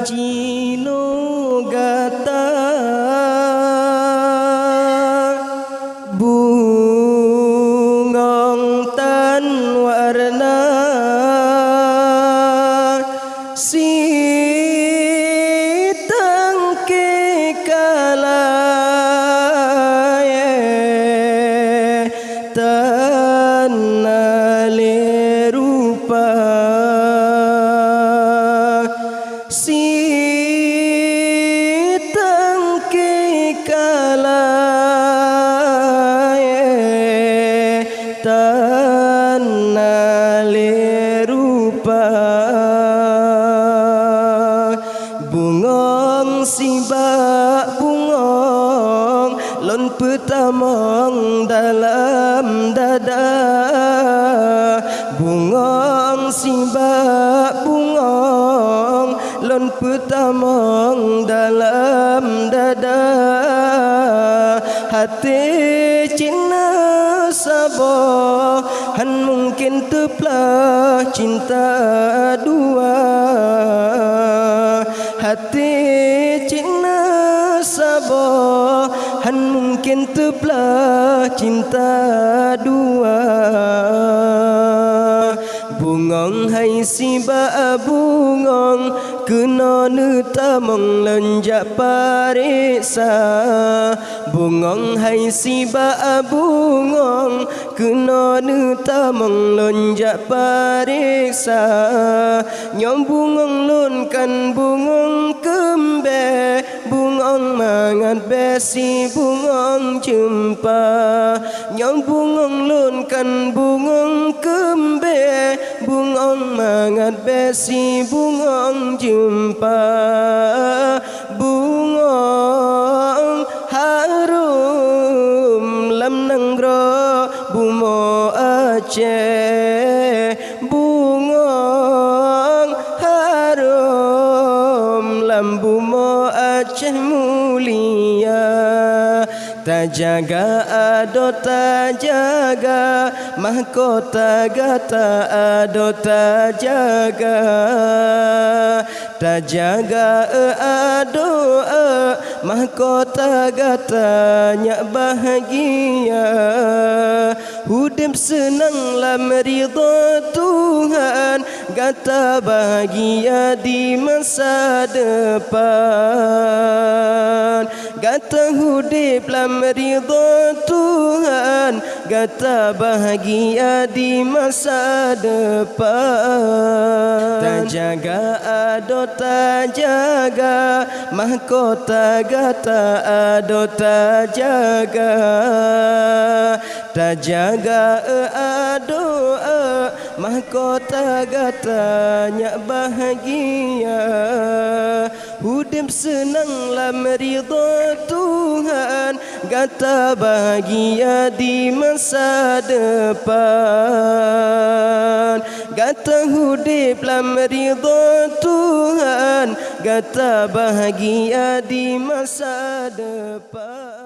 Pajino gata bungong tan warna si tangke kalaye tanale rupa si tangke kalaye tanale rupa bungong sibak bungong lon petamong dalam dada bungong sibak bungong lon petamong dalam dada hati cina sabo han mungkin teplah cinta dua hati cina sabo han mungkin teplah cinta dua bungong hai siba bungong kena nutamong lenjak pariksa bungong hai siba bungong kena nutamong lenjak pariksa nyom bungong lun kan bungong kembe bungong mangat besi bungong jumpa nyom bungong lun kan bungong kembe bungong mangat besi bungong jumpa bungong harum lam nanggro bumo Aceh bungong harum lam bumo Aceh mulia tajaga ado tajaga mahkota gata ado tajaga tajaga ado mahkota gata nyak bahagia hudip senang lam ridha Tuhan gata bahagia di masa depan gata hudip lam ridha Tuhan gata bahagia di masa depan tajaga ado tajaga mahkota gata ado tajaga tajaga ado mahkota gata nyak bahagia hudip senang lam ridha Tuhan gata bahagia di masa depan gata hudip lam ridha Tuhan gata bahagia di masa depan.